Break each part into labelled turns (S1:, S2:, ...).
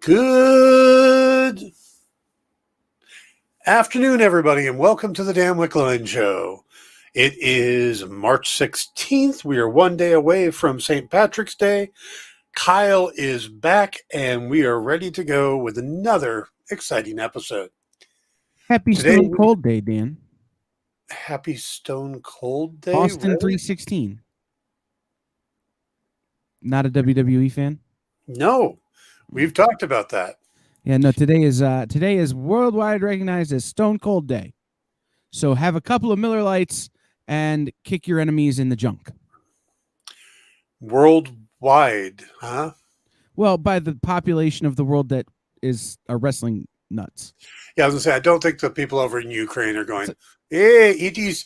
S1: Good afternoon, everybody, and welcome to the Dan Wickline Show. It is March 16th. We are one day away from St. Patrick's Day. Kyle is back, and we are ready to go with another exciting episode.
S2: Happy Stone Cold Day, Dan.
S1: Happy Stone Cold Day?
S2: Austin
S1: really?
S2: 316. Not a WWE fan?
S1: No, we've talked about that.
S2: Yeah, no, today is worldwide recognized as Stone Cold Day. So have a couple of Miller Lights and kick your enemies in the junk.
S1: Worldwide, huh?
S2: Well, by the population of the world that are wrestling nuts.
S1: Yeah, I was going to say, I don't think the people over in Ukraine are going, hey, it is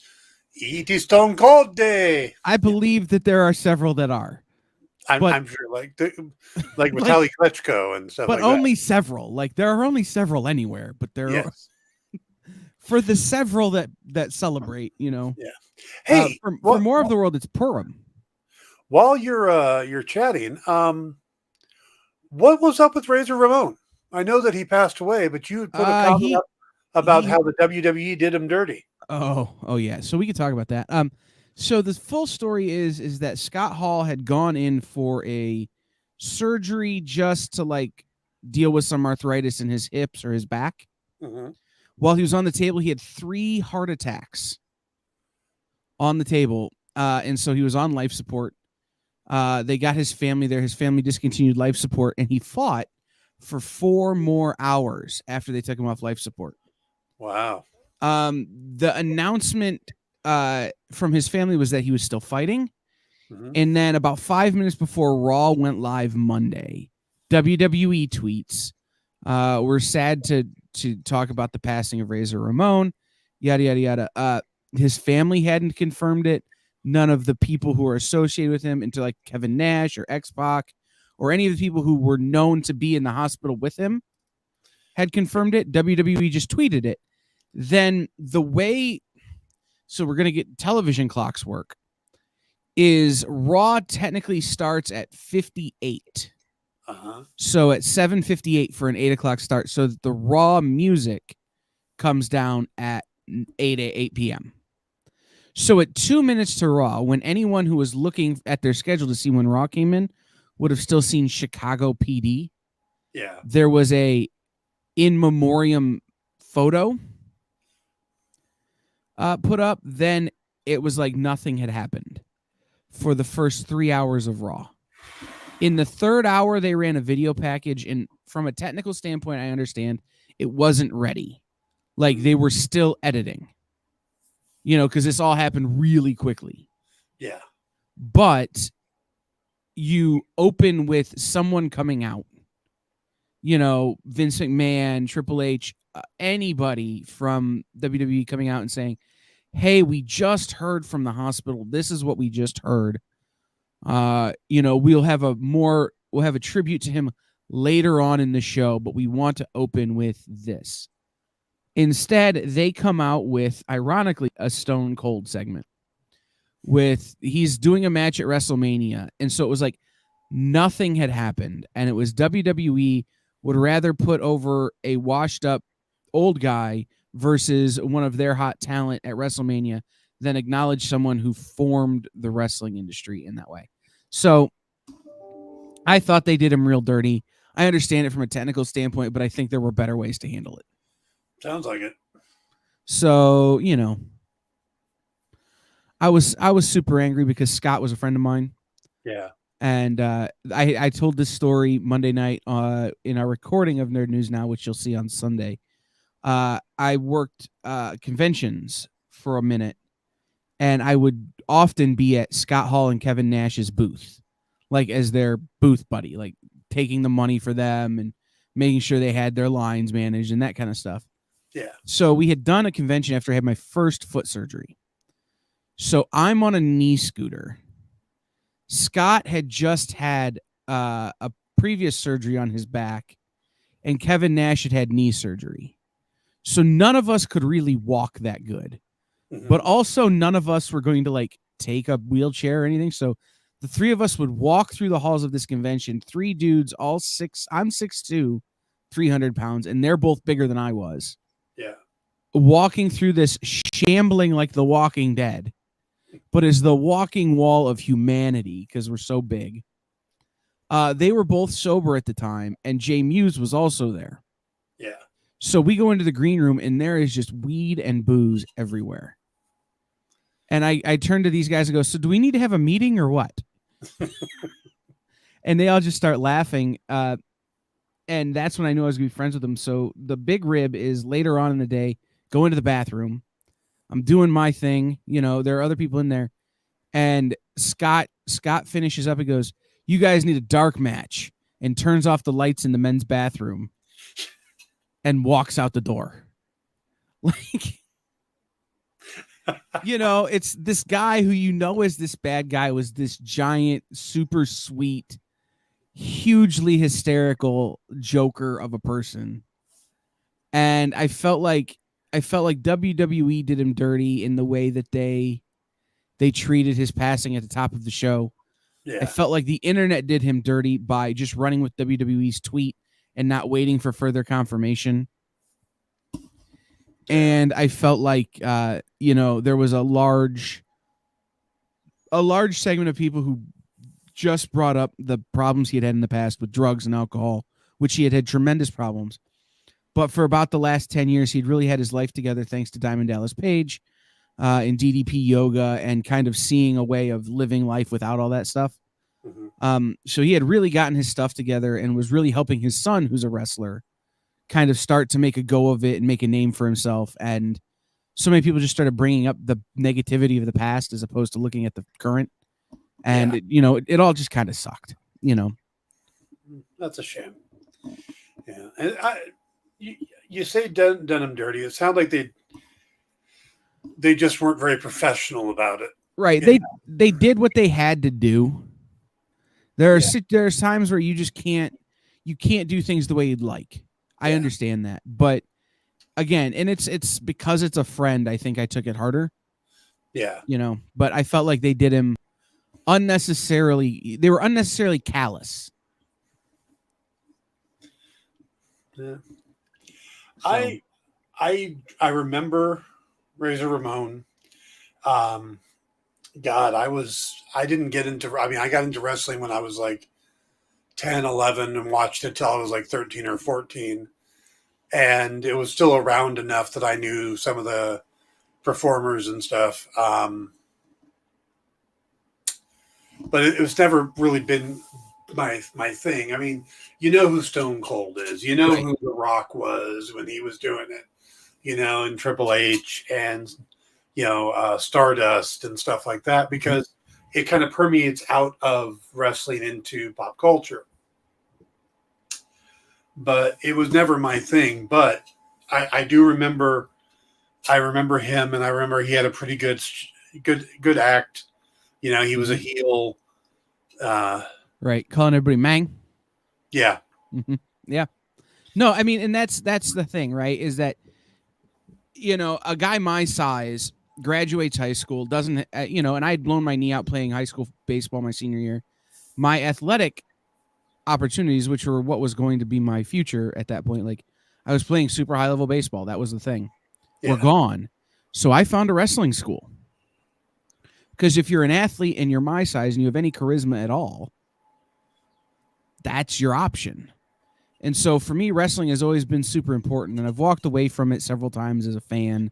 S1: Stone Cold Day.
S2: I believe that there are several that are.
S1: I'm sure, like Vitaly Klitschko and stuff like that.
S2: But only several. Like, there are only several anywhere, but there are for the several that celebrate, you know.
S1: Yeah. Hey,
S2: for more of the world, it's Purim.
S1: While you're chatting, what was up with Razor Ramon? I know that he passed away, but you had put a comment up about how the WWE did him dirty.
S2: Oh yeah. So we could talk about that. So the full story is that Scott Hall had gone in for a surgery just to like deal with some arthritis in his hips or his back.
S1: Mm-hmm.
S2: While he was on the table, he had 3 heart attacks on the table. And so he was on life support. They got his family there. His family discontinued life support, and he fought for 4 more hours after they took him off life support.
S1: Wow.
S2: The announcement from his family was that he was still fighting.
S1: Mm-hmm.
S2: And then about 5 minutes before Raw went live Monday, WWE tweets, we're sad to talk about the passing of Razor Ramon, yada, yada, yada. His family hadn't confirmed it. None of the people who are associated with him, into like Kevin Nash or X-Pac or any of the people who were known to be in the hospital with him, had confirmed it. WWE just tweeted it. Then so we're going to get television clocks work, is Raw technically starts at 58.
S1: Uh-huh.
S2: So at 7:58 for an 8 o'clock start. So that the Raw music comes down at 8 p.m. So at 2 minutes to Raw, when anyone who was looking at their schedule to see when Raw came in would have still seen Chicago PD.
S1: Yeah.
S2: There was a in memoriam photo put up. Then it was like nothing had happened for the first 3 hours of Raw. In the third hour, they ran a video package, and from a technical standpoint, I understand it wasn't ready. Like, they were still editing, you know, because this all happened really quickly.
S1: Yeah.
S2: But you open with someone coming out, you know, Vince McMahon, Triple H, anybody from WWE coming out and saying, hey, we just heard from the hospital. This is what we just heard. You know, we'll have a tribute to him later on in the show, but we want to open with this. Instead, they come out with, ironically, a Stone Cold segment with he's doing a match at WrestleMania. And so it was like nothing had happened. And it was WWE would rather put over a washed up old guy versus one of their hot talent at WrestleMania than acknowledge someone who formed the wrestling industry in that way. So I thought they did him real dirty. I understand it from a technical standpoint, but I think there were better ways to handle it.
S1: Sounds like it.
S2: So, you know, I was super angry because Scott was a friend of mine.
S1: Yeah.
S2: And I told this story Monday night in our recording of Nerd News Now, which you'll see on Sunday. I worked conventions for a minute, and I would often be at Scott Hall and Kevin Nash's booth, like as their booth buddy, like taking the money for them and making sure they had their lines managed and that kind of stuff.
S1: Yeah.
S2: So we had done a convention after I had my first foot surgery. So I'm on a knee scooter. Scott had just had a previous surgery on his back, and Kevin Nash had had knee surgery. So none of us could really walk that good. Mm-hmm. But also none of us were going to like take a wheelchair or anything. So The three of us would walk through the halls of this convention. Three dudes, all six. I'm 6'2", 300 pounds, and they're both bigger than I was.
S1: Yeah.
S2: Walking through this, shambling like the Walking Dead, but as the walking wall of humanity because we're so big. They were both sober at the time, and Jay Muse was also there.
S1: Yeah.
S2: So we go into the green room, and there is just weed and booze everywhere. And I turn to these guys and go, so do we need to have a meeting or what? And they all just start laughing. And that's when I knew I was going to be friends with them. So the big rib is later on in the day, go into the bathroom. I'm doing my thing. There are other people in there. And Scott finishes up and goes, you guys need a dark match, and turns off the lights in the men's bathroom and walks out the door. Like, it's this guy who is this bad guy was this giant, super sweet, hugely hysterical joker of a person. And I felt like WWE did him dirty in the way that they treated his passing at the top of the show.
S1: Yeah.
S2: I felt like the internet did him dirty by just running with WWE's tweet and not waiting for further confirmation. And I felt like, there was a large segment of people who just brought up the problems he had in the past with drugs and alcohol, which he had tremendous problems. But for about the last 10 years, he'd really had his life together thanks to Diamond Dallas Page and DDP yoga and kind of seeing a way of living life without all that stuff.
S1: Mm-hmm.
S2: So he had really gotten his stuff together and was really helping his son, who's a wrestler, kind of start to make a go of it and make a name for himself. And so many people just started bringing up the negativity of the past as opposed to looking at the current. And, it all just kind of sucked,
S1: That's a shame. Yeah. And you say done him dirty. It sounds like they just weren't very professional about it.
S2: Right. They did what they had to do. There's times where you just can't do things the way you'd like. I understand that. But again, and it's because it's a friend, I think I took it harder.
S1: Yeah.
S2: But I felt like they did him unnecessarily. They were unnecessarily callous.
S1: Yeah.
S2: So.
S1: I remember Razor Ramon. God, I didn't get into, I got into wrestling when I was like 10, 11 and watched it till I was like 13 or 14. And it was still around enough that I knew some of the performers and stuff. But it was never really been my thing. I mean, who Stone Cold is, who The Rock was when he was doing it, and Triple H and, Stardust and stuff like that, because it kind of permeates out of wrestling into pop culture. But it was never my thing. But I do remember, him, and I remember he had a pretty good act. He was a heel.
S2: Right. Calling everybody Mang.
S1: Yeah.
S2: Mm-hmm. Yeah. No, I mean, and that's the thing, right? Is that, a guy my size graduates high school, doesn't, and I had blown my knee out playing high school baseball my senior year. My athletic opportunities, which were what was going to be my future at that point, like I was playing super high level baseball. That was the thing.
S1: Yeah.
S2: Were gone. So I found a wrestling school. Because if you're an athlete and you're my size and you have any charisma at all, that's your option. And so for me, wrestling has always been super important. And I've walked away from it several times as a fan,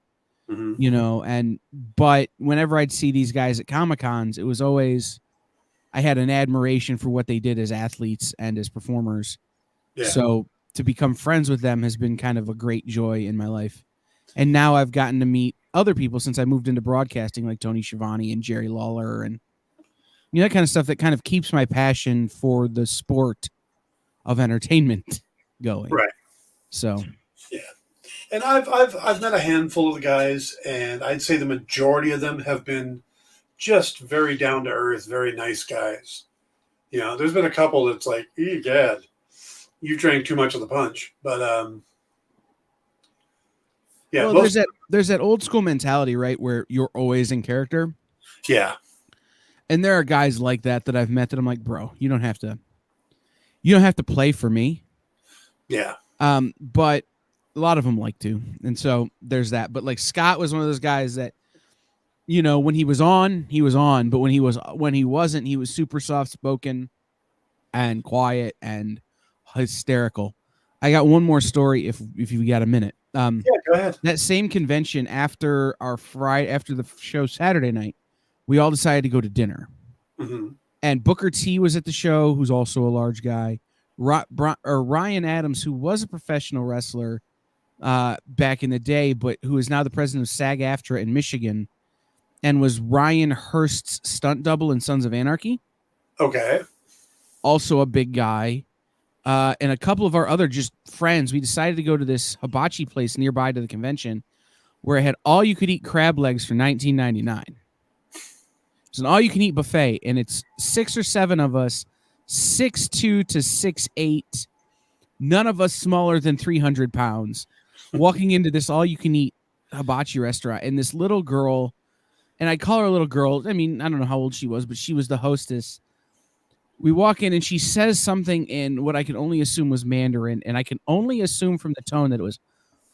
S2: but whenever I'd see these guys at Comic-Cons, it was always, I had an admiration for what they did as athletes and as performers.
S1: Yeah.
S2: So to become friends with them has been kind of a great joy in my life. And now I've gotten to meet other people since I moved into broadcasting, like Tony Schiavone and Jerry Lawler and that kind of stuff that kind of keeps my passion for the sport of entertainment going.
S1: Right.
S2: So,
S1: yeah. And I've met a handful of the guys, and I'd say the majority of them have been just very down to earth, very nice guys. There's been a couple that's like, egad, you drank too much of the punch. But yeah,
S2: well, there's that old school mentality, right, where you're always in character.
S1: Yeah.
S2: And there are guys like that I've met that I'm like, bro, you don't have to play for me.
S1: Yeah.
S2: But a lot of them like to. And so there's that. But like Scott was one of those guys that, when he was on, but when he wasn't, he was super soft spoken and quiet and hysterical. I got one more story if you got a minute.
S1: Yeah, go ahead.
S2: That same convention after the show Saturday night, we all decided to go to dinner.
S1: Mm-hmm.
S2: And Booker T was at the show, who's also a large guy. Ryan Adams, who was a professional wrestler back in the day, but who is now the president of SAG-AFTRA in Michigan, and was Ryan Hurst's stunt double in Sons of Anarchy.
S1: Okay.
S2: Also a big guy. And a couple of our other just friends, we decided to go to this hibachi place nearby to the convention where it had all-you-could-eat crab legs for $19.99. It's an all-you-can-eat buffet, and it's 6 or 7 of us, 6'2" to 6'8", none of us smaller than 300 pounds, walking into this all-you-can-eat hibachi restaurant. And this little girl, and I call her a little girl. I mean, I don't know how old she was, but she was the hostess. We walk in, and she says something in what I can only assume was Mandarin, and I can only assume from the tone that it was,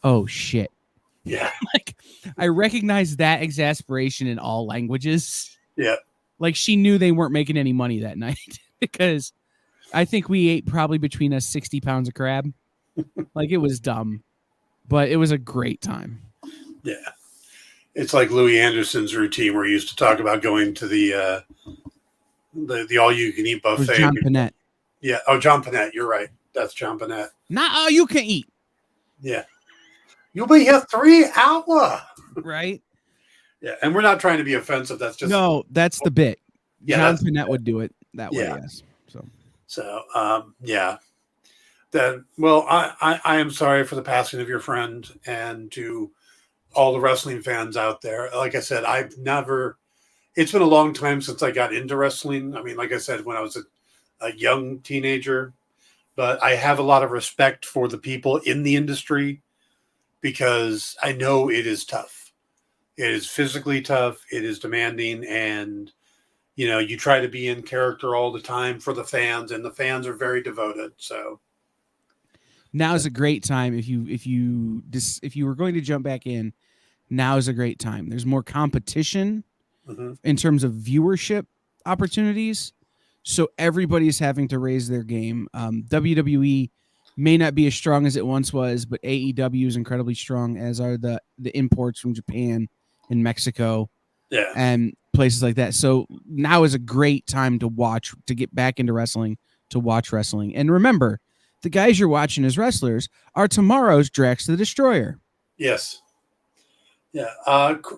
S2: oh, shit.
S1: Yeah.
S2: Like, I recognize that exasperation in all languages.
S1: Yeah.
S2: Like, she knew they weren't making any money that night because I think we ate probably between us 60 pounds of crab. Like, it was dumb, but it was a great time.
S1: Yeah. It's like Louis Anderson's routine where he used to talk about going to the all-you-can-eat buffet.
S2: It was John Panette.
S1: Yeah. Oh, John Panette. You're right. That's John Panette.
S2: Not all you can eat.
S1: Yeah. You'll be here 3 hours.
S2: Right?
S1: Yeah. And we're not trying to be offensive. That's just...
S2: No, that's the bit.
S1: Yeah,
S2: John Panette would do it that way,
S1: Yeah.
S2: yes.
S1: So, yeah. Well, I am sorry for the passing of your friend, and to all the wrestling fans out there. Like I said, it's been a long time since I got into wrestling. I mean, like I said, when I was a young teenager, but I have a lot of respect for the people in the industry because I know it is tough. It is physically tough. It is demanding. And, you try to be in character all the time for the fans, and the fans are very devoted. So
S2: now is a great time. If you were going to jump back in, now is a great time. There's more competition in terms of viewership opportunities. So everybody's having to raise their game. WWE may not be as strong as it once was, but AEW is incredibly strong, as are the imports from Japan and Mexico and places like that. So now is a great time to get back into wrestling, to watch wrestling. And remember, the guys you're watching as wrestlers are tomorrow's Drax the Destroyer.
S1: Yes. Yeah.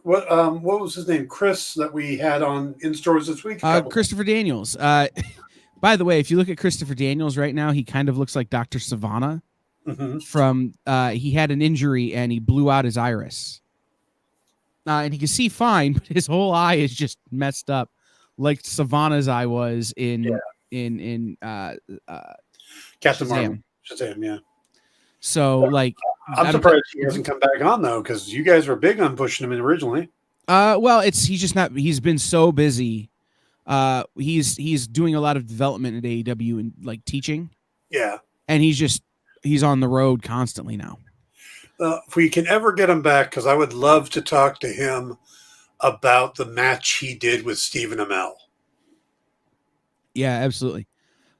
S1: What was his name? Chris, that we had on in stores this week?
S2: Christopher Daniels. By the way, if you look at Christopher Daniels right now, he kind of looks like Dr. Savannah from he had an injury and he blew out his iris. And he can see fine, but his whole eye is just messed up, like Savannah's eye was in
S1: Captain Marvel.
S2: Shazam.
S1: Shazam, yeah.
S2: So, like,
S1: I'm surprised he hasn't come back on, though, because you guys were big on pushing him in originally.
S2: Well, he's just not. He's been so busy. He's doing a lot of development at AEW and like teaching.
S1: Yeah,
S2: and he's on the road constantly now.
S1: If we can ever get him back, because I would love to talk to him about the match he did with Stephen Amell.
S2: Yeah, absolutely.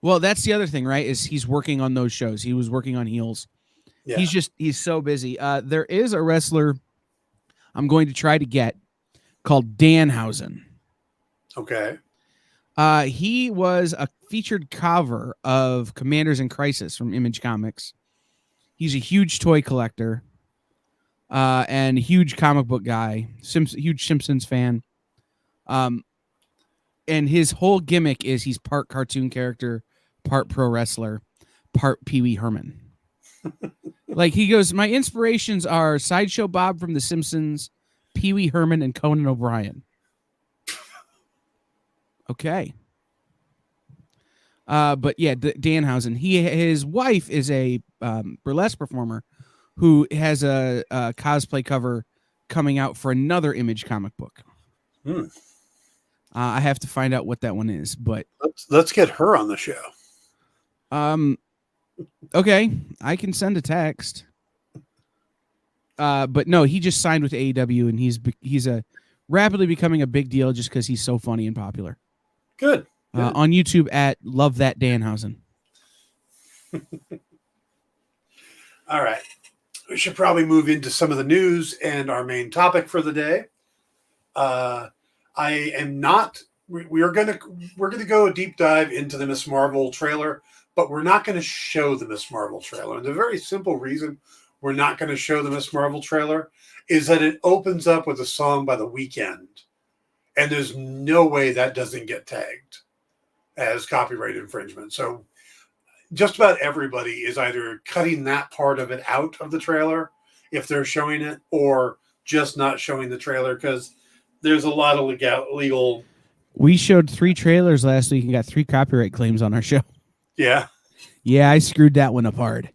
S2: Well, that's the other thing, right? Is he's working on those shows. He was working on Heels. Yeah. He's so busy. There is a wrestler I'm going to try to get called Danhausen.
S1: Okay.
S2: He was a featured cover of Commanders in Crisis from Image Comics. He's a huge toy collector and a huge comic book guy, huge Simpsons fan. And his whole gimmick is he's part cartoon character, part pro wrestler, part Pee Wee Herman. Like he goes, my inspirations are Sideshow Bob from The Simpsons, Pee Wee Herman, and Conan O'Brien. Okay. But yeah, Danhausen. His wife is a burlesque performer who has a cosplay cover coming out for another Image comic book. I have to find out what that one is, but
S1: Let's get her on the show.
S2: okay, I can send a text. But no, he just signed with AEW, and he's a rapidly becoming a big deal just because he's so funny and popular.
S1: Good.
S2: On YouTube at Love That Danhausen.
S1: All right. We should probably move into some of the news and our main topic for the day. I am not. We're gonna go a deep dive into the Miss Marvel trailer, but we're not going to show the Miss Marvel trailer. And the very simple reason we're not going to show the Miss Marvel trailer is that it opens up with a song by The Weeknd, and there's no way that doesn't get tagged as copyright infringement. So just about everybody is either cutting that part of it out of the trailer if they're showing it, or just not showing the trailer because there's a lot of legal.
S2: We showed 3 trailers last week and got 3 copyright claims on our show.
S1: Yeah.
S2: Yeah, I screwed that one up hard.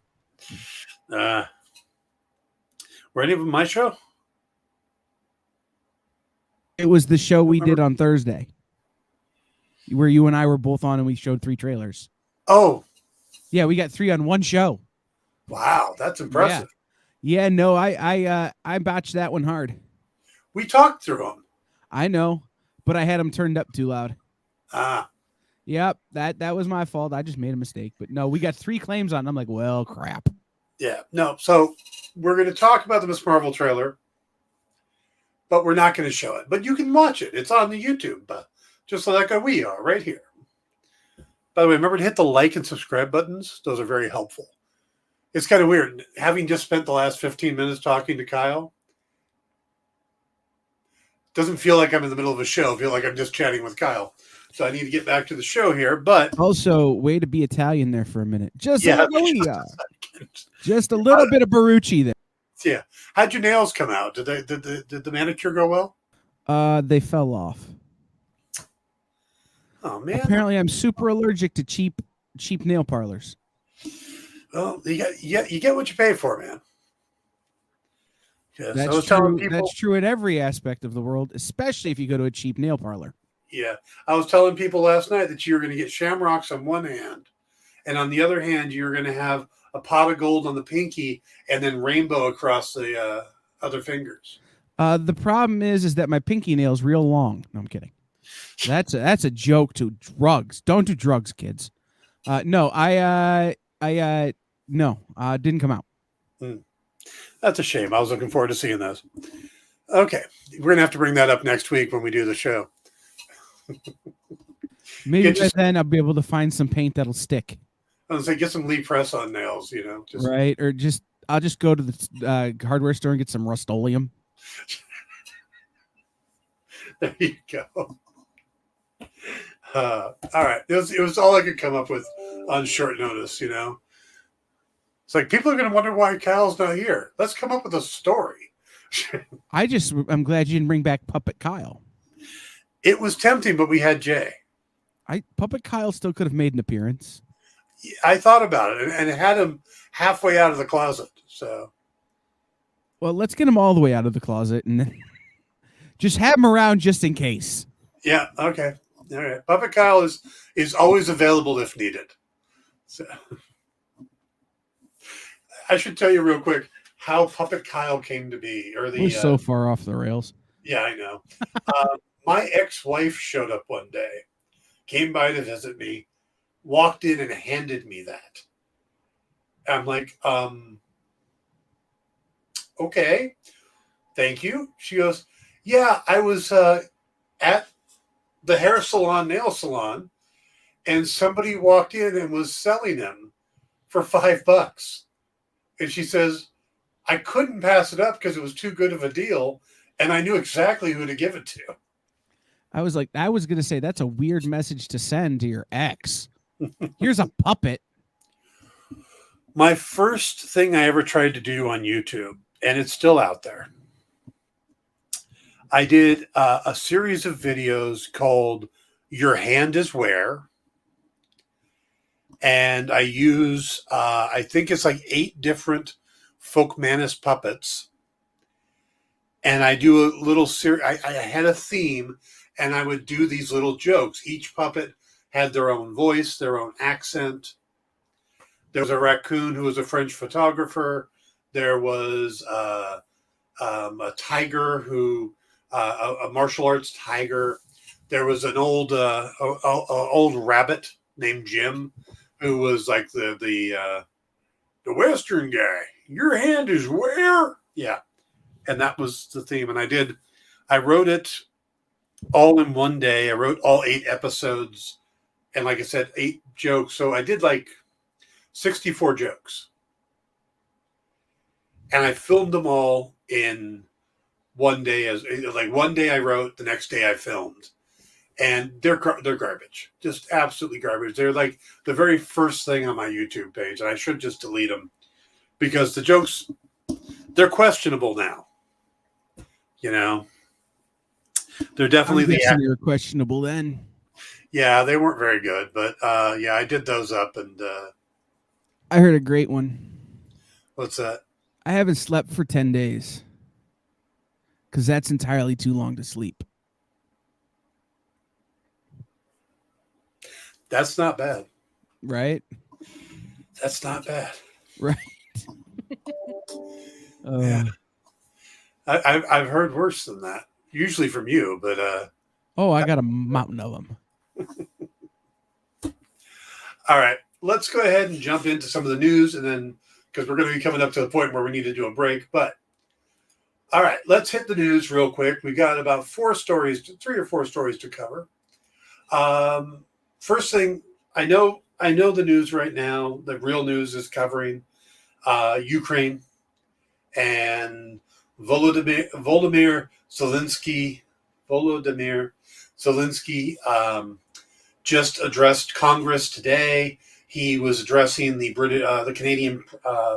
S1: Were any of them my show?
S2: It was the show we did on Thursday, where you and I were both on, and we showed 3 trailers.
S1: Oh,
S2: yeah, we got 3 on one show.
S1: Wow, that's impressive.
S2: Yeah, no, I botched that one hard.
S1: We talked through them.
S2: I know, but I had them turned up too loud.
S1: Yep,
S2: that was my fault. I just made a mistake. But no, we got 3 claims on. I'm like, well, crap.
S1: Yeah, no. So we're going to talk about the Miss Marvel trailer, but we're not going to show it. But you can watch it. It's on the YouTube, just like we are right here. By the way, remember to hit the like and subscribe buttons. Those are very helpful. It's kind of weird. Having just spent the last 15 minutes talking to Kyle, doesn't feel like I'm in the middle of a show. I feel like I'm just chatting with Kyle. So I need to get back to the show here. But
S2: also, way to be Italian there for a minute. Just a little bit of Barucci there.
S1: Yeah. How'd your nails come out? Did the manicure go well?
S2: They fell off.
S1: Oh man!
S2: Apparently, I'm super allergic to cheap nail parlors.
S1: Well, you get what you pay for, man. Yes,
S2: that's true. That's true in every aspect of the world, especially if you go to a cheap nail parlor.
S1: Yeah, I was telling people last night that you were going to get shamrocks on one hand, and on the other hand, you were going to have a pot of gold on the pinky, and then rainbow across the other fingers.
S2: The problem is that my pinky nail's real long. No, I'm kidding. That's a joke to drugs. Don't do drugs, kids. No, didn't come out.
S1: That's a shame. I was looking forward to seeing those. Okay, we're gonna have to bring that up next week when we do the show.
S2: Maybe by then I'll be able to find some paint that'll stick.
S1: I was like, get some Lee Press on nails,
S2: right? Or I'll just go to the hardware store and get some Rust-Oleum.
S1: There you go. All right. It was all I could come up with on short notice, It's like people are going to wonder why Kyle's not here. Let's come up with a story.
S2: I'm glad you didn't bring back Puppet Kyle.
S1: It was tempting, but we had Jay.
S2: Puppet Kyle still could have made an appearance.
S1: I thought about it, and it had him halfway out of the closet. So,
S2: well, let's get him all the way out of the closet, and then just have him around just in case.
S1: Yeah. Okay. All right. Puppet Kyle is always available if needed. So, I should tell you real quick how Puppet Kyle came to be.
S2: We're so far off the rails.
S1: Yeah, I know. My ex-wife showed up one day, came by to visit me, walked in and handed me that. I'm like, okay, thank you. She goes, yeah, I was at the hair salon, nail salon, and somebody walked in and was selling them for $5. And she says, I couldn't pass it up because it was too good of a deal, and I knew exactly who to give it to.
S2: I was going to say, that's a weird message to send to your ex. Here's a puppet.
S1: My first thing I ever tried to do on YouTube, and it's still out there, I did a series of videos called Your Hand is Where. And I use, I think it's like 8 different Folkmanis puppets. And I do a little series. I had a theme, and I would do these little jokes. Each puppet had their own voice, their own accent. There was a raccoon who was a French photographer. There was a tiger who, a martial arts tiger. There was an old rabbit named Jim, who was like the Western guy. Your hand is where? Yeah, and that was the theme. And I wrote it all in one day. I wrote all 8 episodes, and like I said, 8 jokes. So I did like 64 jokes, and I filmed them all in one day. As like one day I wrote, the next day I filmed, and they're garbage, just absolutely garbage. They're like the very first thing on my YouTube page, and I should just delete them because the jokes, they're questionable now. You know, they're definitely
S2: they were questionable then.
S1: Yeah, they weren't very good, but yeah, I did those up, and
S2: I heard a great one.
S1: What's that?
S2: I haven't slept for 10 days because that's entirely too long to sleep.
S1: That's not bad,
S2: right?
S1: That's not bad,
S2: right?
S1: Yeah, I've heard worse than that. Usually from you, but
S2: I got a mountain of them.
S1: All right, let's go ahead and jump into some of the news, and then because we're going to be coming up to the point where we need to do a break. But all right, let's hit the news real quick. We got about 3 or 4 stories to cover. First thing, I know the news right now. The real news is covering Ukraine and Volodymyr Zelensky just addressed Congress today. He was addressing the Canadian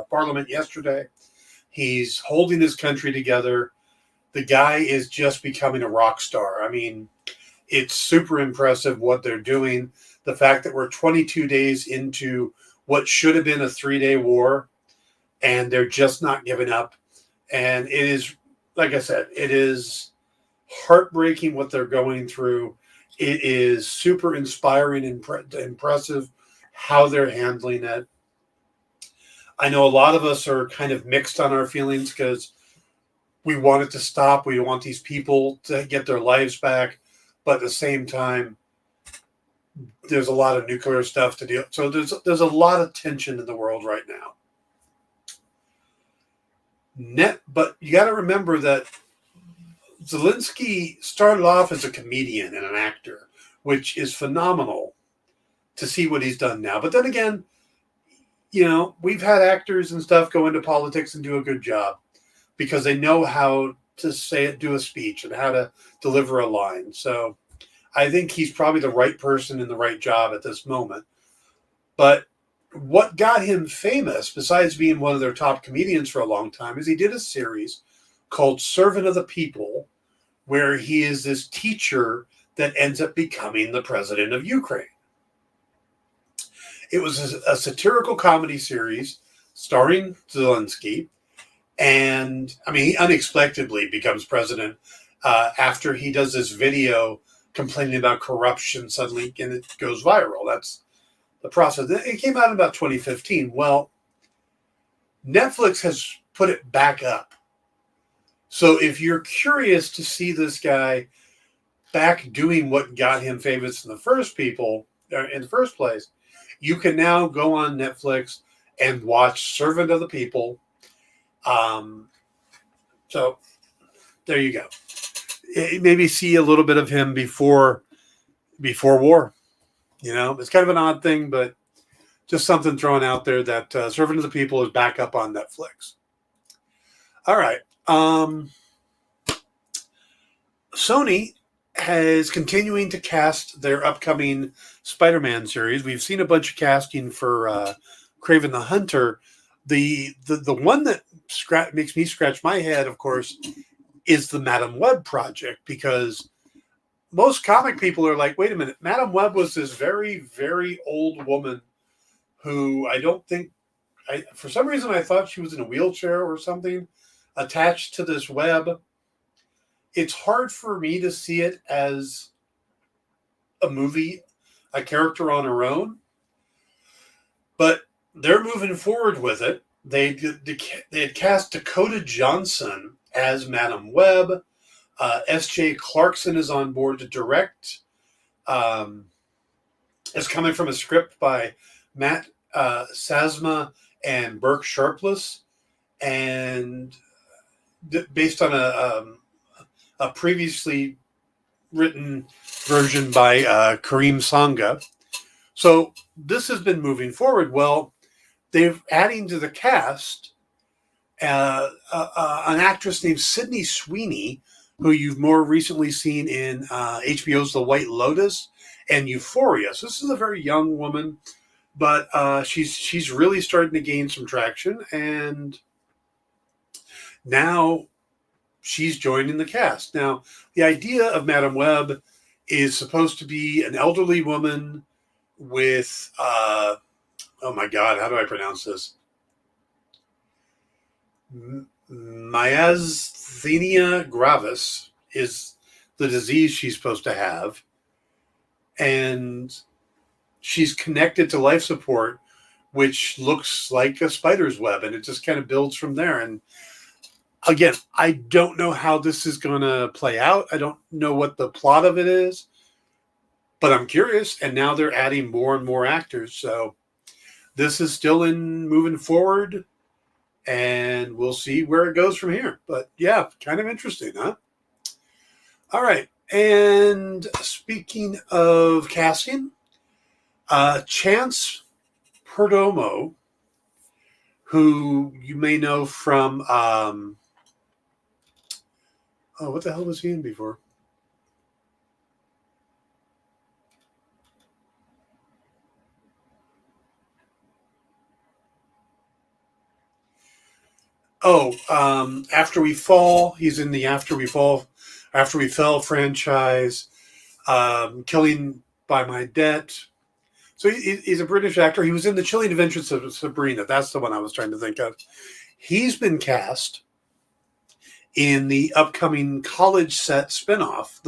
S1: Parliament yesterday. He's holding his country together. The guy is just becoming a rock star. I mean, it's super impressive what they're doing. The fact that we're 22 days into what should have been a 3-day war, and they're just not giving up. And it is, like I said, it is heartbreaking what they're going through. It is super inspiring and impressive how they're handling it. I know a lot of us are kind of mixed on our feelings because we want it to stop. We want these people to get their lives back. But at the same time, there's a lot of nuclear stuff to deal. So there's a lot of tension in the world right now. But you got to remember that Zelensky started off as a comedian and an actor, which is phenomenal to see what he's done now. But then again, you know, we've had actors and stuff go into politics and do a good job because they know how to do a speech and how to deliver a line. So I think he's probably the right person in the right job at this moment. But what got him famous, besides being one of their top comedians for a long time, is he did a series called Servant of the People, where he is this teacher that ends up becoming the president of Ukraine. It was a satirical comedy series starring Zelensky. And, I mean, he unexpectedly becomes president after he does this video complaining about corruption suddenly, and it goes viral. That's the process. It came out in about 2015. Well, Netflix has put it back up. So if you're curious to see this guy back doing what got him famous in the first place, you can now go on Netflix and watch Servant of the People. So there you go. Maybe see a little bit of him before war. You know, it's kind of an odd thing, but just something thrown out there that Servant of the People is back up on Netflix. All right. Sony is continuing to cast their upcoming Spider-Man series. We've seen a bunch of casting for Kraven the Hunter. The one that makes me scratch my head, of course, is the Madam Web project, because most comic people are like, wait a minute, Madam Web was this very, very old woman who for some reason I thought she was in a wheelchair or something attached to this web. it's hard for me to see it as a movie, a character on her own, but they're moving forward with it. They had cast Dakota Johnson as Madam Web. S.J. Clarkson is on board to direct. Um, it's coming from a script by Matt Sazma and Burke Sharpless, and based on a previously written version by Kareem Sanga. So this has been moving forward. Well, they're adding to the cast an actress named Sydney Sweeney, who you've more recently seen in HBO's The White Lotus and Euphoria. So this is a very young woman, but she's really starting to gain some traction, and now she's joining the cast. Now, the idea of Madame Web is supposed to be an elderly woman with, oh my God, how do I pronounce this? Myasthenia gravis is the disease she's supposed to have. And she's connected to life support, which looks like a spider's web, and it just kind of builds from there. And again, I don't know how this is going to play out. I don't know what the plot of it is, but I'm curious. And now they're adding more and more actors. So this is still in moving forward, and we'll see where it goes from here. But yeah, kind of interesting, huh? All right. And speaking of casting, Chance Perdomo, who you may know from, what the hell was he in before? After We Fall. He's in the After We Fell franchise. Killing by My Debt. So he's a British actor. He was in The Chilling Adventures of Sabrina. That's the one I was trying to think of. He's been cast in the upcoming college set spinoff,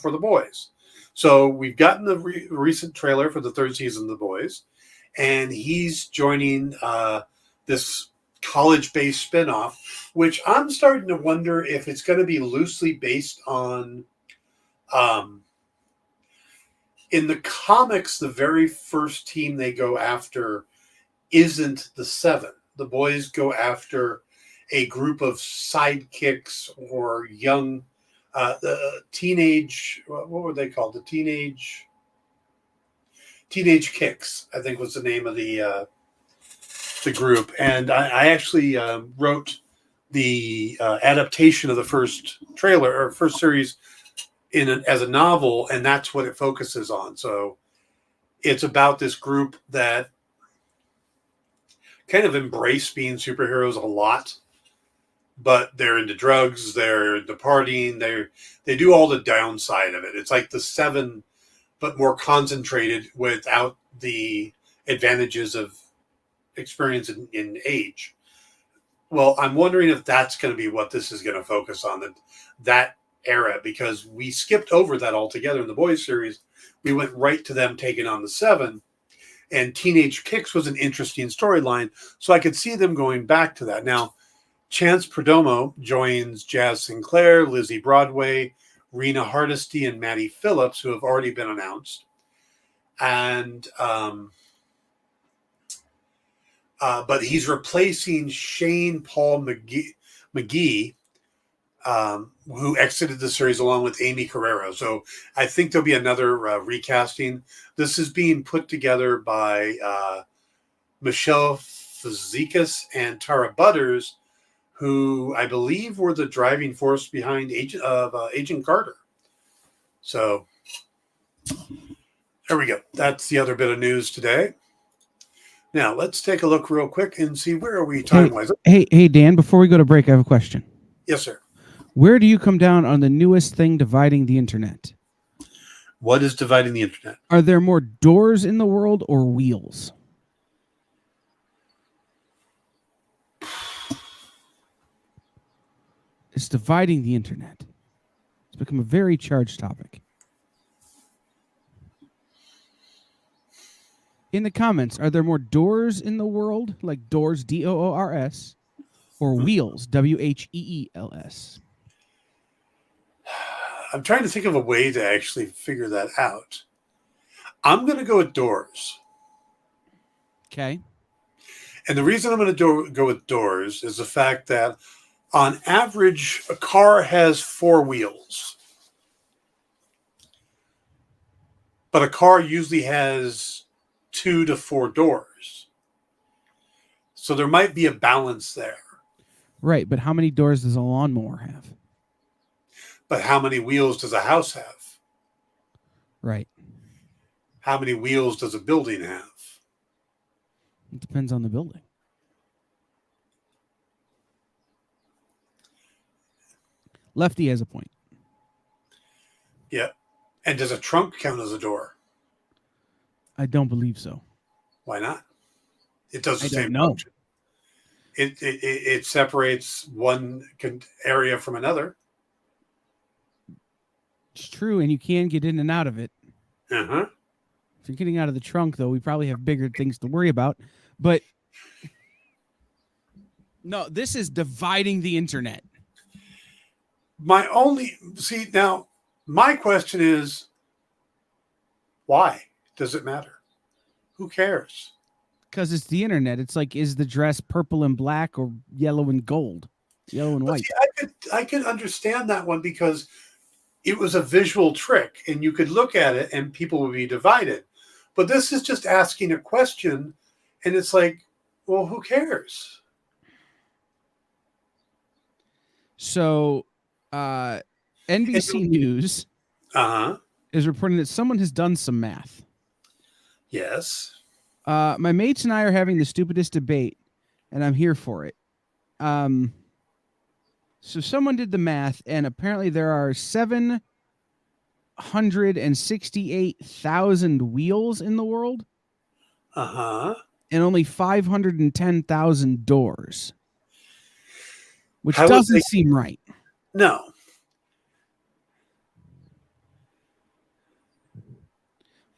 S1: for The Boys. So we've gotten the recent trailer for the third season of The Boys, and he's joining this college-based spinoff, which I'm starting to wonder if it's going to be loosely based on. In the comics, the very first team they go after isn't the Seven. The Boys go after a group of sidekicks or young, teenage. What were they called? The teenage Kicks, I think, was the name of the group. And I actually wrote the adaptation of the first trailer or first series as a novel, and that's what it focuses on. So it's about this group that kind of embrace being superheroes a lot, but they're into drugs, they're into partying, they do all the downside of it. It's like the Seven, but more concentrated without the advantages of experience in age. Well, I'm wondering if that's going to be what this is going to focus on, that era, because we skipped over that altogether in the Boys series. We went right to them taking on the Seven, and Teenage Kicks was an interesting storyline, so I could see them going back to that. Now, Chance Perdomo joins Jazz Sinclair, Lizzie Broadway, Rena Hardesty, and Maddie Phillips, who have already been announced. And but he's replacing Shane Paul McGee, who exited the series along with Amy Carrero. So I think there'll be another recasting. This is being put together by Michelle Fazekas and Tara Butters, who I believe were the driving force behind Agent Carter. So there we go. That's the other bit of news today. Now let's take a look real quick and see where are we time-wise.
S2: Hey, Dan, before we go to break, I have a question.
S1: Yes, sir.
S2: Where do you come down on the newest thing dividing the internet?
S1: What is dividing the internet?
S2: Are there more doors in the world or wheels? It's dividing the internet. It's become a very charged topic. In the comments, are there more doors in the world, like doors, DOORS, or wheels, WHEELS?
S1: I'm trying to think of a way to actually figure that out. I'm going to go with doors.
S2: Okay.
S1: And the reason I'm going to go with doors is the fact that on average, a car has 4 wheels. But a car usually has 2 to 4 doors. So there might be a balance there.
S2: Right, but how many doors does a lawnmower have?
S1: But how many wheels does a house have?
S2: Right.
S1: How many wheels does a building have?
S2: It depends on the building. Lefty has a point.
S1: Yeah. And does a trunk count as a door?
S2: I don't believe so.
S1: Why not? It does the
S2: I
S1: same
S2: don't know.
S1: function. It separates one area from another.
S2: It's true, and you can get in and out of it.
S1: Uh-huh.
S2: If you're getting out of the trunk, though, we probably have bigger things to worry about. But no, this is dividing the internet.
S1: My question is, why does it matter? Who cares?
S2: Because it's the internet. It's like, is the dress purple and black or yellow and gold? Yellow and white.
S1: See, I could understand that one because it was a visual trick and you could look at it and people would be divided. But this is just asking a question and it's like, well, who cares?
S2: So NBC News is reporting that someone has done some math.
S1: Yes.
S2: My mates and I are having the stupidest debate, and I'm here for it. So someone did the math, and apparently there are 768,000 wheels in the world. And only 510,000 doors. Which doesn't seem right.
S1: No.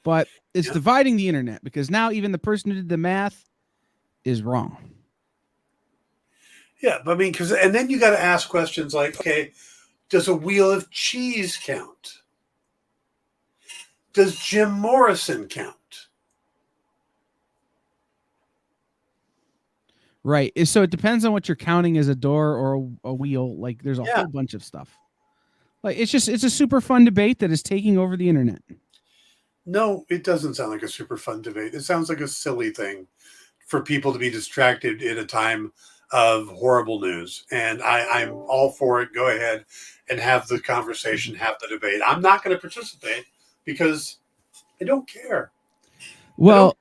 S2: But it's dividing the internet because now even the person who did the math is wrong.
S1: Yeah, but I mean, and then you got to ask questions like, okay, does a wheel of cheese count? Does Jim Morrison count?
S2: Right. So it depends on what you're counting as a door or a wheel. Like there's a whole bunch of stuff. Like it's a super fun debate that is taking over the internet.
S1: No, it doesn't sound like a super fun debate. It sounds like a silly thing for people to be distracted in a time of horrible news. And I'm all for it. Go ahead and have the conversation, have the debate. I'm not going to participate because I don't care.
S2: Well,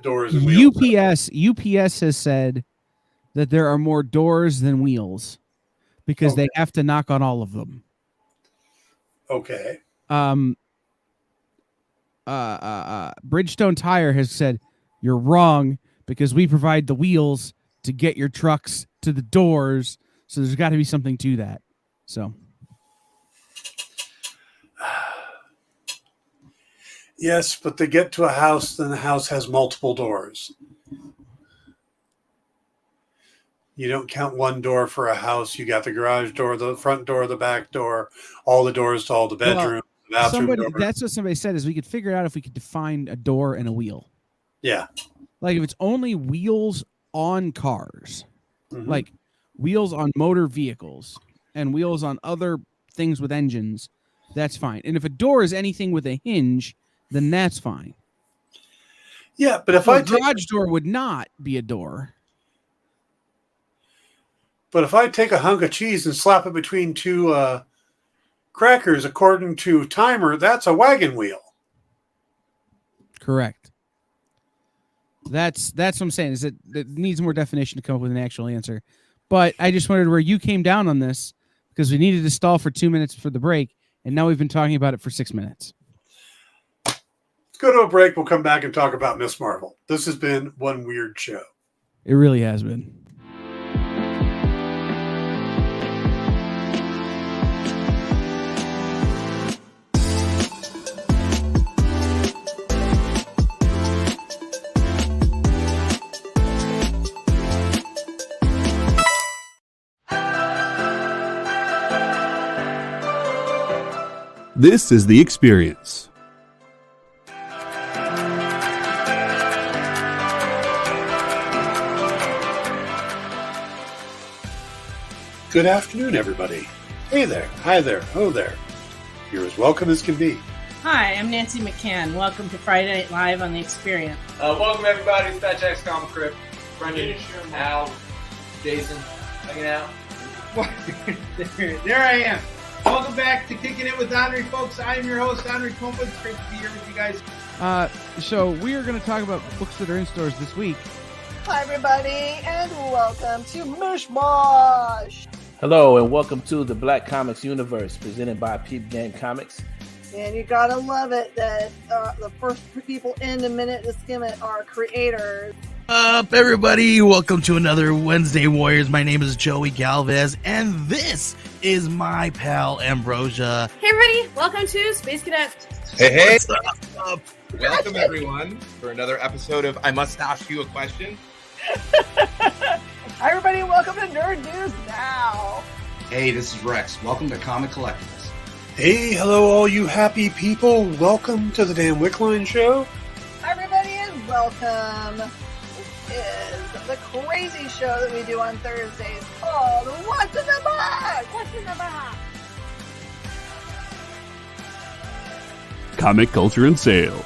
S1: doors and wheels.
S2: UPS has said that there are more doors than wheels because they have to knock on all of them.
S1: Okay.
S2: Bridgestone Tire has said you're wrong because we provide the wheels to get your trucks to the doors. So there's got to be something to that. So.
S1: Yes, but to get to a house, then the house has multiple doors. You don't count one door for a house. You got the garage door, the front door, the back door, all the doors to all the bedrooms, the bathroom door.
S2: That's what somebody said is we could figure it out if we could define a door and a wheel.
S1: Yeah.
S2: Like if it's only wheels on cars, like wheels on motor vehicles and wheels on other things with engines, that's fine. And if a door is anything with a hinge, then that's fine.
S1: Yeah, but if
S2: a garage door would not be a door.
S1: But if I take a hunk of cheese and slap it between two crackers, according to Timer, that's a wagon wheel.
S2: Correct. That's what I'm saying. Is that it needs more definition to come up with an actual answer. But I just wondered where you came down on this because we needed to stall for 2 minutes for the break, and now we've been talking about it for 6 minutes.
S1: Let's go to a break. We'll come back and talk about Miss Marvel. This has been one weird show.
S2: It really has been.
S3: This is The Experience.
S1: Good afternoon, everybody. Hey there, hi there, ho there. You're as welcome as can be.
S4: Hi, I'm Nancy McCann. Welcome to Friday Night Live on The Experience.
S5: Welcome everybody, it's Fat Jack's Comic Crypt. Brendan, Al, Jason, hanging out.
S6: There I am. Welcome back to Kicking It with Henry, folks. I am your host, Henry Copeland. It's great to be here with you guys.
S2: So we are going to talk about books that are in stores this week.
S7: Hi, everybody, and welcome to Mishmash.
S5: Hello and welcome to the Black Comics Universe, presented by Peep Game Comics.
S7: And you gotta love it that the first people in the minute to skim it are creators.
S8: Up, everybody! Welcome to another Wednesday Warriors. My name is Joey Galvez, and this is my pal Ambrosia.
S9: Hey, everybody! Welcome to Space Cadet.
S10: Hey!
S8: What's up?
S10: Welcome, everyone, for another episode of I Must Ask You a Question.
S7: Hi, everybody, welcome to Nerd News Now.
S11: Hey, this is Rex. Welcome to Comic Collectibles.
S1: Hey, hello, all you happy people. Welcome to the Dan Wickline Show.
S7: Hi, everybody, and welcome. This is the crazy show that we do on Thursdays called What's in the Box? What's in the Box?
S3: Comic culture and sales.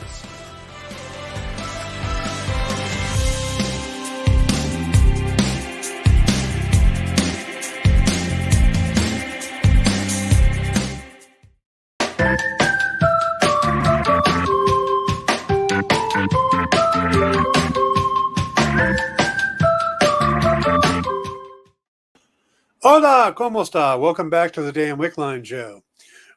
S1: Hola, ¿cómo está? Welcome back to the Dan Wickline Show.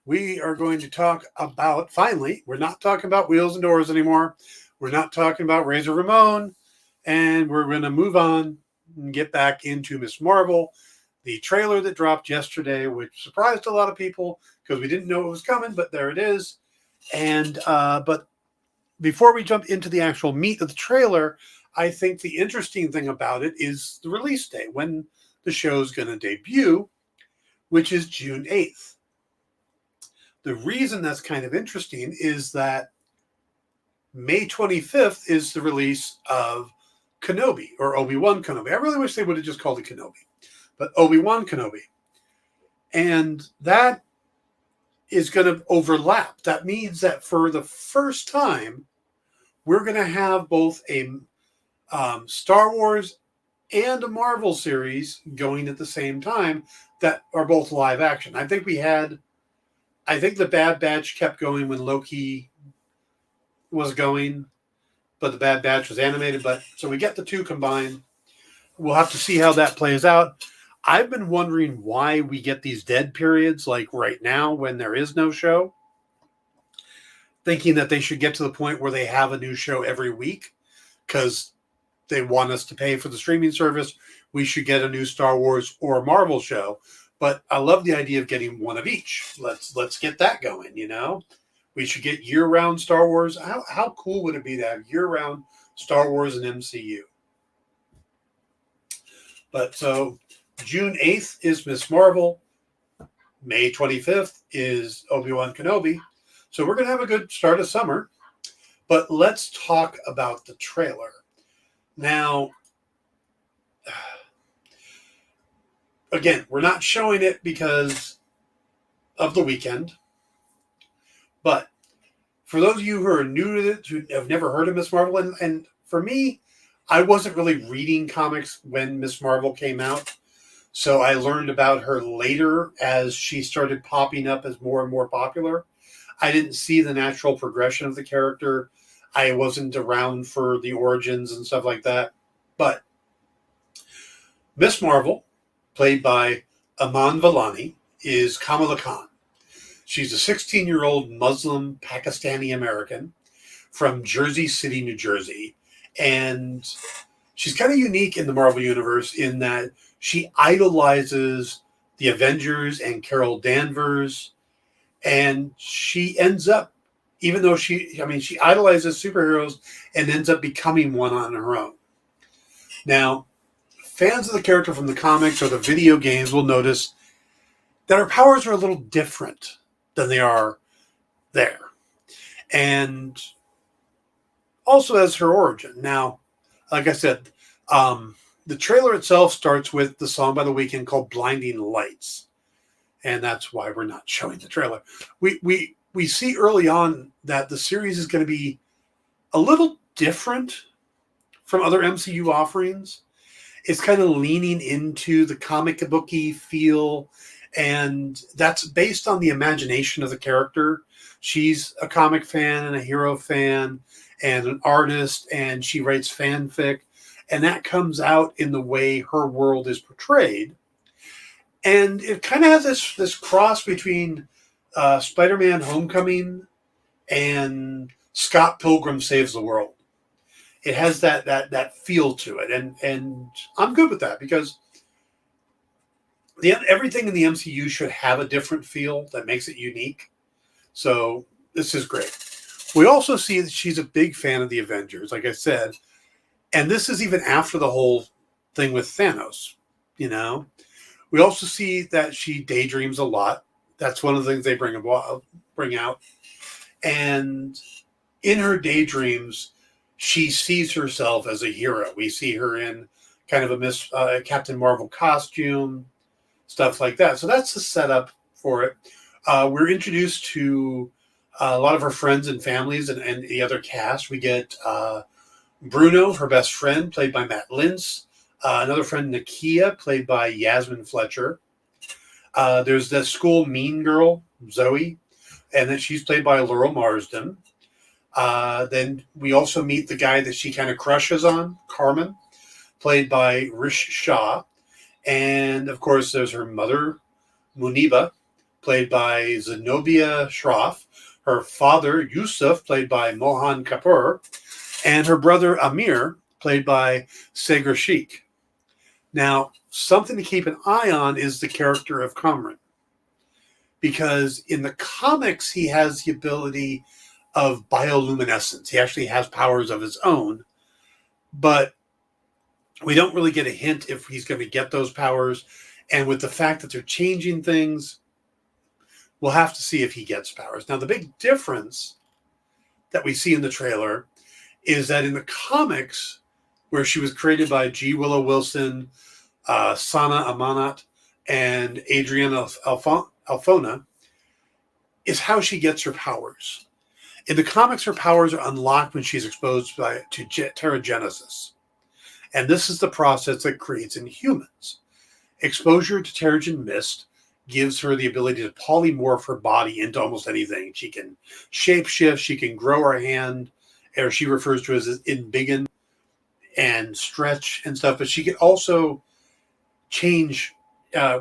S1: We are going to talk about, finally, we're not talking about Wheels and Doors anymore. We're not talking about Razor Ramon. And we're going to move on and get back into Miss Marvel, the trailer that dropped yesterday, which surprised a lot of people because we didn't know it was coming, but there it is. And but before we jump into the actual meat of the trailer, I think the interesting thing about it is the release date, when the show's going to debut, which is June 8th. The reason that's kind of interesting is that May 25th is the release of Kenobi, or Obi-Wan Kenobi. I really wish they would have just called it Kenobi, but Obi-Wan Kenobi. And that is going to overlap. That means that for the first time, we're going to have both a Star Wars and a Marvel series going at the same time that are both live action. I think the Bad Batch kept going when Loki was going, but the Bad Batch was animated. But so we get the two combined. We'll have to see how that plays out. I've been wondering why we get these dead periods like right now when there is no show, thinking that they should get to the point where they have a new show every week because they want us to pay for the streaming service. We should get a new Star Wars or Marvel show. But I love the idea of getting one of each. Let's get that going, you know? We should get year-round Star Wars. How cool would it be to have year-round Star Wars and MCU? But so June 8th is Miss Marvel. May 25th is Obi-Wan Kenobi. So we're going to have a good start of summer. But let's talk about the trailer. Now, again, we're not showing it because of the weekend. But for those of you who are new to it, who have never heard of Miss Marvel, and for me, I wasn't really reading comics when Miss Marvel came out. So I learned about her later as she started popping up as more and more popular. I didn't see the natural progression of the character. I wasn't around for the origins and stuff like that. But Miss Marvel, played by Aman Vellani, is Kamala Khan. She's a 16-year-old Muslim Pakistani American from Jersey City, New Jersey. And she's kind of unique in the Marvel Universe in that she idolizes the Avengers and Carol Danvers. And she ends up, even though she idolizes superheroes and ends up becoming one on her own. Now, fans of the character from the comics or the video games will notice that her powers are a little different than they are there. And also as her origin. Now, like I said, the trailer itself starts with the song by The Weeknd called Blinding Lights. And that's why we're not showing the trailer. We see early on that the series is going to be a little different from other MCU offerings. It's kind of leaning into the comic booky feel, and that's based on the imagination of the character. She's a comic fan and a hero fan and an artist, and she writes fanfic, and that comes out in the way her world is portrayed. And it kind of has this cross between Spider-Man Homecoming and Scott Pilgrim Saves the World. It has that feel to it, and I'm good with that because everything in the MCU should have a different feel that makes it unique. So this is great. We also see that she's a big fan of the Avengers, like I said, and this is even after the whole thing with Thanos. You know, we also see that she daydreams a lot. That's one of the things they bring out, and in her daydreams, she sees herself as a hero. We see her in kind of a Captain Marvel costume, stuff like that. So that's the setup for it. We're introduced to a lot of her friends and families and the other cast. We get Bruno, her best friend, played by Matt Lintz. Another friend, Nakia, played by Yasmin Fletcher. There's the school mean girl, Zoe, and then she's played by Laurel Marsden. Then we also meet the guy that she kind of crushes on, Carmen, played by Rish Shah. And, of course, there's her mother, Muniba, played by Zenobia Shroff. Her father, Yusuf, played by Mohan Kapoor. And her brother, Amir, played by Sagar Sheikh. Now, something to keep an eye on is the character of Kamran. Because in the comics, he has the ability of bioluminescence. He actually has powers of his own, but we don't really get a hint if he's going to get those powers. And with the fact that they're changing things, we'll have to see if he gets powers. Now, the big difference that we see in the trailer is that in the comics, where she was created by G. Willow Wilson, Sana Amanat, and Adriana Alfona, is how she gets her powers. In the comics, her powers are unlocked when she's exposed to Terrigenesis. And this is the process that creates Inhumans. Exposure to Terrigen Mist gives her the ability to polymorph her body into almost anything. She can shapeshift, she can grow her hand, or she refers to it as embiggen, and stretch and stuff. But she can also change.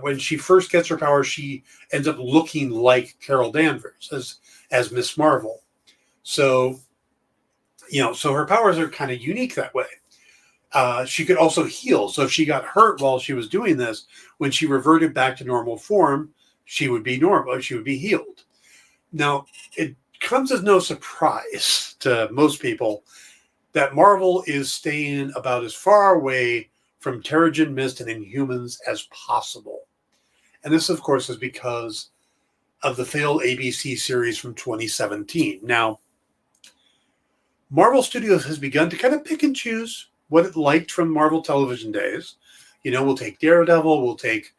S1: When she first gets her power, she ends up looking like Carol Danvers as Miss Marvel. So, so her powers are kind of unique that way. She could also heal. So if she got hurt while she was doing this, when she reverted back to normal form, she would be normal. She would be healed. Now, it comes as no surprise to most people that Marvel is staying about as far away from Terrigen Mist and Inhumans as possible. And this, of course, is because of the failed ABC series from 2017. Now, Marvel Studios has begun to kind of pick and choose what it liked from Marvel television days. We'll take Daredevil, we'll take,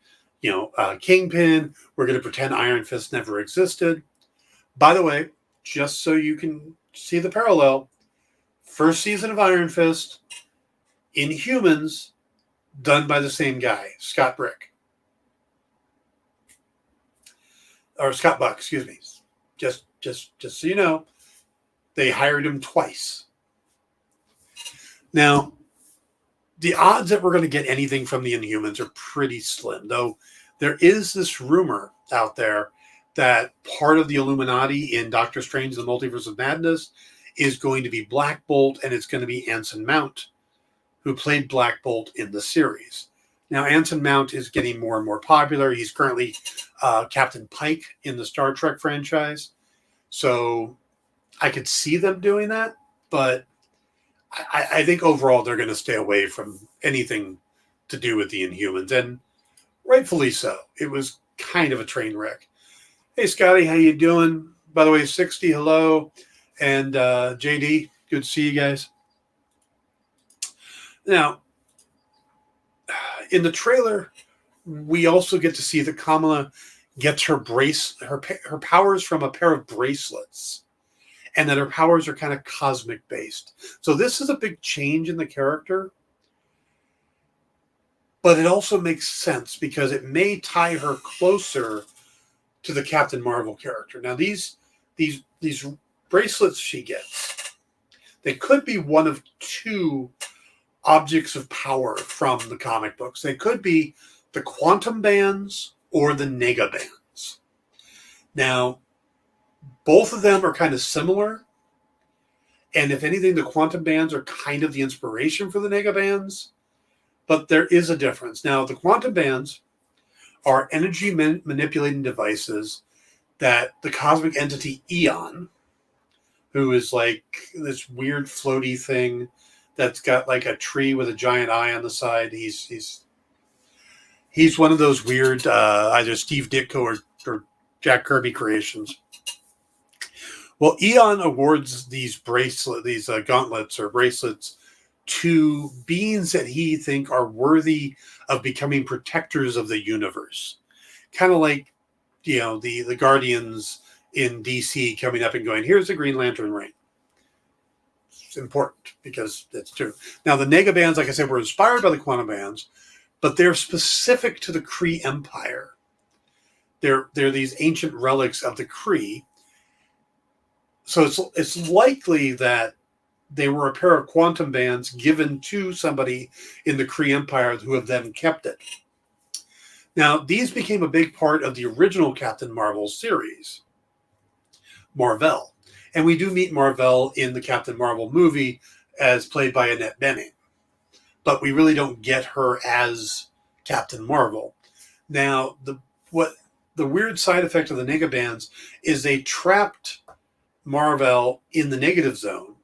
S1: Kingpin. We're going to pretend Iron Fist never existed. By the way, just so you can see the parallel, first season of Iron Fist, Inhumans, done by the same guy, Scott Buck, excuse me. Just so you know, they hired him twice. Now, the odds that we're going to get anything from the Inhumans are pretty slim, though there is this rumor out there that part of the Illuminati in Doctor Strange, the Multiverse of Madness, is going to be Black Bolt, and it's going to be Anson Mount, who played Black Bolt in the series. Now, Anson Mount is getting more and more popular. He's currently Captain Pike in the Star Trek franchise. So I could see them doing that, but I think overall they're going to stay away from anything to do with the Inhumans, and rightfully so. It was kind of a train wreck. Hey, Scotty, how you doing? by the way, 60, hello. And JD, good to see you guys. Now, in the trailer, we also get to see that Kamala gets her powers from a pair of bracelets, and that her powers are kind of cosmic based. So this is a big change in the character, but it also makes sense because it may tie her closer to the Captain Marvel character. Now these bracelets she gets, they could be one of two objects of power from the comic books. They could be the quantum bands or the nega bands. Now, both of them are kind of similar. And if anything, the quantum bands are kind of the inspiration for the nega bands. But there is a difference. Now, the quantum bands are energy manipulating devices that the cosmic entity Eon, who is like this weird floaty thing that's got like a tree with a giant eye on the side. He's one of those weird either Steve Ditko or Jack Kirby creations. Well, Eon awards these gauntlets or bracelets to beings that he think are worthy of becoming protectors of the universe. Kind of like, the Guardians in DC coming up and going, here's the Green Lantern ring. It's important because it's true. Now, the nega bands, like I said, were inspired by the quantum bands, but they're specific to the Kree Empire. They're these ancient relics of the Kree. So it's likely that they were a pair of quantum bands given to somebody in the Kree Empire who have then kept it. Now, these became a big part of the original Captain Marvel series, Marvel. And we do meet Marvel in the Captain Marvel movie as played by Annette Bening. But we really don't get her as Captain Marvel. Now, the weird side effect of the nega bands is they trapped Marvel in the negative zone.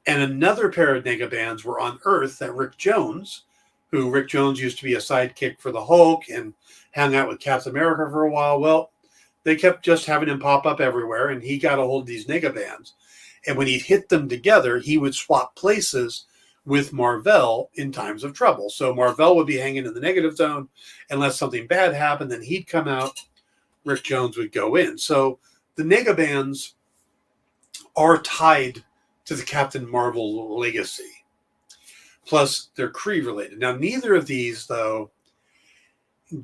S1: And another pair of nega bands were on Earth that Rick Jones used to be a sidekick for the Hulk and hung out with Captain America for a while. Well, they kept just having him pop up everywhere, and he got a hold of these nega bands. And when he'd hit them together, he would swap places with Marvel in times of trouble. So Marvel would be hanging in the negative zone. Unless something bad happened, then he'd come out, Rick Jones would go in. So the nega bands are tied to the Captain Marvel legacy. Plus, they're Kree related. Now, neither of these, though,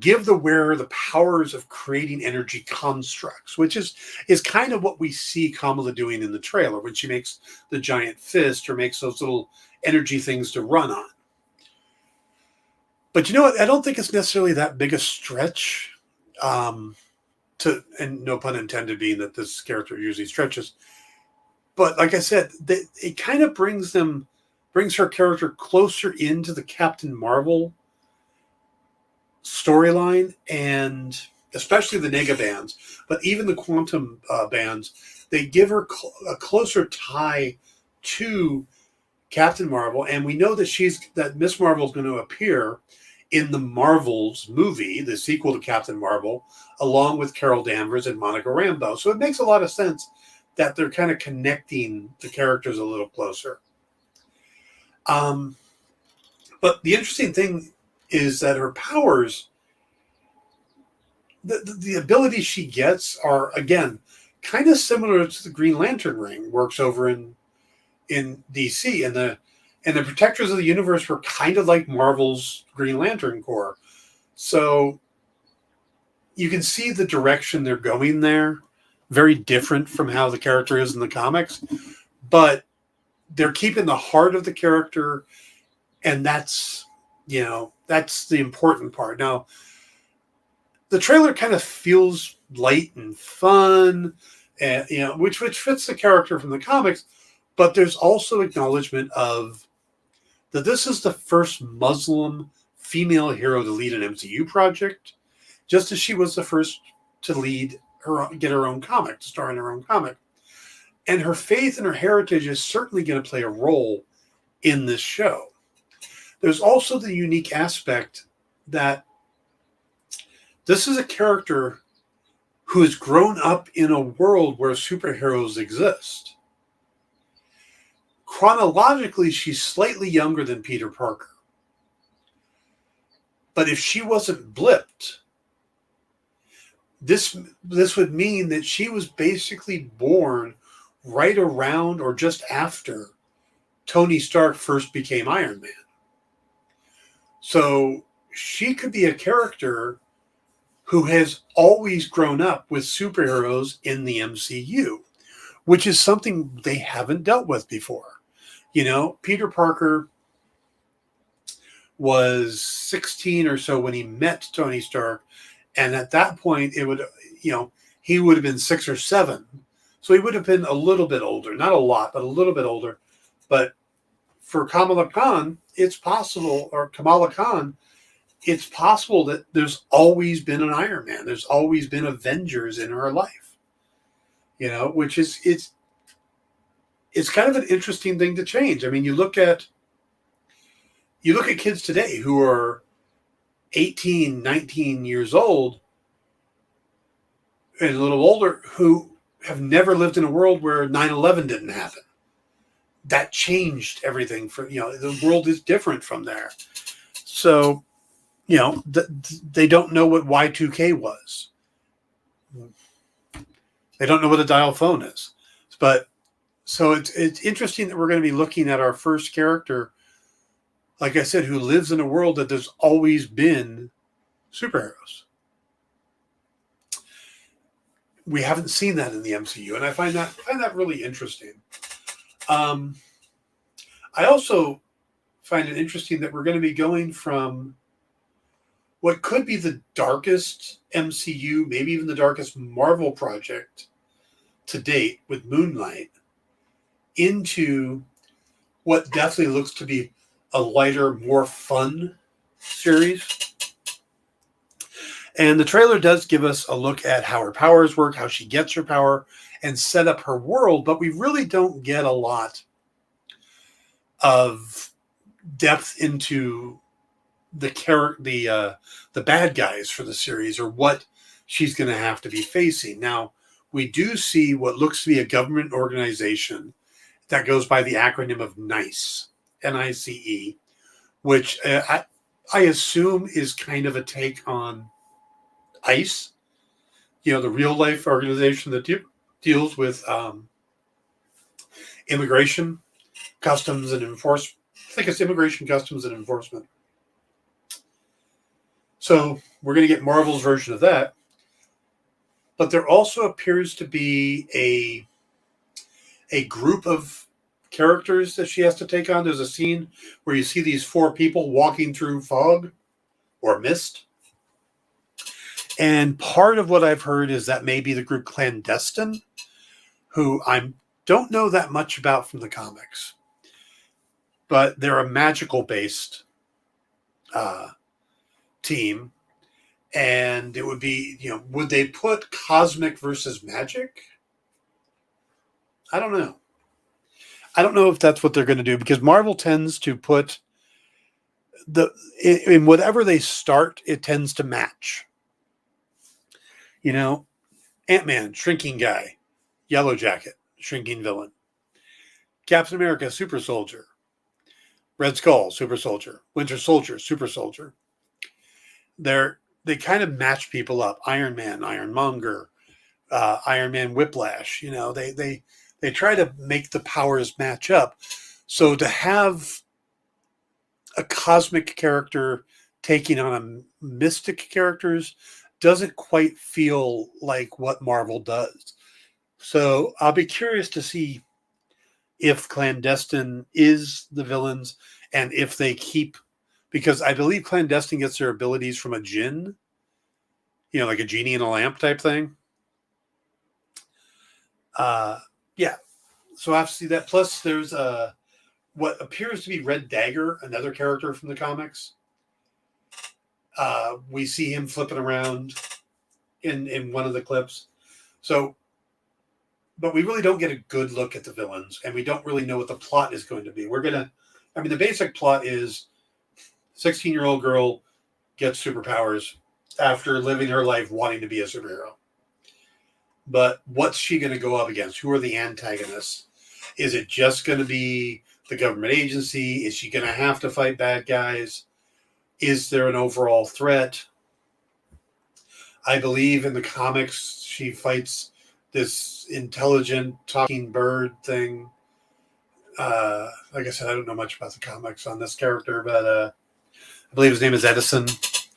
S1: give the wearer the powers of creating energy constructs, which is kind of what we see Kamala doing in the trailer when she makes the giant fist or makes those little energy things to run on. But you know what? I don't think it's necessarily that big a stretch and no pun intended being that this character usually stretches. But like I said, it kind of brings her character closer into the Captain Marvel storyline, and especially the nega bands, but even the quantum bands, they give her a closer tie to Captain Marvel. And we know that Miss Marvel is going to appear in the Marvels movie, the sequel to Captain Marvel, along with Carol Danvers and Monica Rambeau. So it makes a lot of sense that they're kind of connecting the characters a little closer. But the interesting thing is that her powers, the abilities she gets are, again, kind of similar to the Green Lantern ring, works over in DC. And the Protectors of the Universe were kind of like Marvel's Green Lantern Corps. So you can see the direction they're going there. Very different from how the character is in the comics. But they're keeping the heart of the character, and that's the important part. Now, the trailer kind of feels light and fun, and which fits the character from the comics, but there's also acknowledgement of that this is the first Muslim female hero to lead an MCU project, just as she was the first to get her own comic, to star in her own comic. And her faith and her heritage is certainly going to play a role in this show. There's also the unique aspect that this is a character who has grown up in a world where superheroes exist. Chronologically, she's slightly younger than Peter Parker. But if she wasn't blipped, this would mean that she was basically born right around or just after Tony Stark first became Iron Man. So she could be a character who has always grown up with superheroes in the MCU, which is something they haven't dealt with before. You know, Peter Parker was 16 or so when he met Tony Stark. And at that point, it would, you know, he would have been 6 or 7. So he would have been a little bit older, not a lot, but a little bit older. But for Kamala Khan, it's possible that there's always been an Iron Man. There's always been Avengers in her life, you know, which is, it's kind of an interesting thing to change. I mean, you look at kids today who are 18, 19 years old and a little older who have never lived in a world where 9/11 didn't happen. That changed everything for, you know, the world is different from there. So, you know, they don't know what Y2K was. They don't know what a dial phone is. But so it's interesting that we're going to be looking at our first character, like I said, who lives in a world that there's always been superheroes. We haven't seen that in the MCU, and I find that really interesting. I also find it interesting that we're going to be going from what could be the darkest MCU, maybe even the darkest Marvel project to date with Moon Knight, into what definitely looks to be a lighter, more fun series. And the trailer does give us a look at how her powers work, how she gets her power, and set up her world, but we really don't get a lot of depth into the bad guys for the series or what she's going to have to be facing. Now, we do see what looks to be a government organization that goes by the acronym of NICE, N-I-C-E, which I assume is kind of a take on ICE, you know, the real life organization that deals with immigration, customs, and enforcement. I think it's immigration, customs, and enforcement. So we're going to get Marvel's version of that. But there also appears to be a group of characters that she has to take on. There's a scene where you see these 4 people walking through fog or mist. And part of what I've heard is that maybe the group Clandestine, who I don't know that much about from the comics, but they're a magical-based team. And it would be, you know, would they put cosmic versus magic? I don't know. I don't know if that's what they're going to do, because Marvel tends to put in whatever they start, it tends to match. You know, Ant-Man, shrinking guy. Yellow Jacket, shrinking villain. Captain America, super soldier. Red Skull, super soldier. Winter Soldier, super soldier. They kind of match people up. Iron Man, Ironmonger, Iron Man Whiplash. You know, they try to make the powers match up. So to have a cosmic character taking on a mystic characters doesn't quite feel like what Marvel does. So I'll be curious to see if Clandestine is the villains and if they keep, because I believe Clandestine gets their abilities from a djinn, you know, like a genie in a lamp type thing. Yeah. So I have to see that. Plus there's what appears to be Red Dagger, another character from the comics. We see him flipping around in one of the clips. So, but we really don't get a good look at the villains, and we don't really know what the plot is going to be. The basic plot is 16-year-old girl gets superpowers after living her life wanting to be a superhero. But what's she going to go up against? Who are the antagonists? Is it just going to be the government agency? Is she going to have to fight bad guys? Is there an overall threat? I believe in the comics she fights this intelligent talking bird thing. Like I said, I don't know much about the comics on this character, but I believe his name is Edison,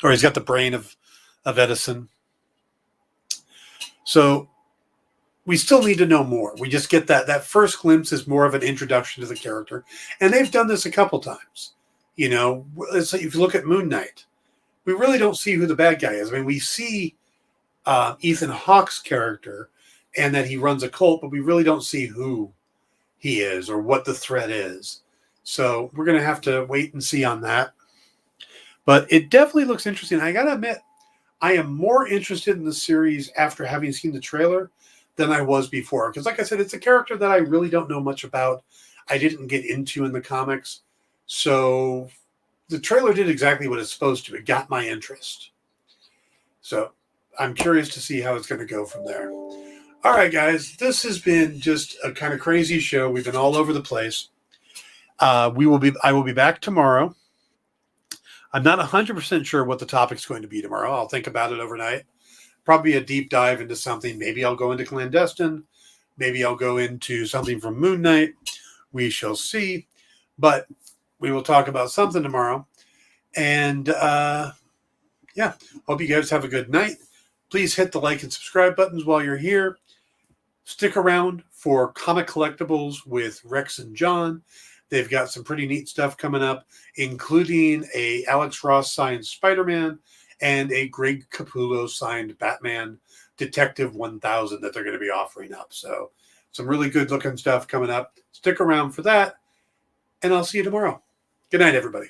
S1: or he's got the brain of Edison. So we still need to know more. We just get that first glimpse is more of an introduction to the character. And they've done this a couple times. You know, it's like if you look at Moon Knight, we really don't see who the bad guy is. I mean, we see Ethan Hawke's character and that he runs a cult, but we really don't see who he is or what the threat is. So we're going to have to wait and see on that. But it definitely looks interesting. I got to admit, I am more interested in the series after having seen the trailer than I was before. Because like I said, it's a character that I really don't know much about. I didn't get into in the comics. So the trailer did exactly what it's supposed to. It got my interest. So I'm curious to see how it's going to go from there. All right, guys, this has been just a kind of crazy show. We've been all over the place. I will be back tomorrow. I'm not 100% sure what the topic's going to be tomorrow. I'll think about it overnight. Probably a deep dive into something. Maybe I'll go into Clandestine. Maybe I'll go into something from Moon Knight. We shall see. But we will talk about something tomorrow. And yeah, hope you guys have a good night. Please hit the like and subscribe buttons while you're here. Stick around for Comic Collectibles with Rex and John. They've got some pretty neat stuff coming up, including a Alex Ross signed Spider-Man and a Greg Capullo signed Batman Detective 1000 that they're going to be offering up. So some really good looking stuff coming up. Stick around for that, and I'll see you tomorrow. Good night, everybody.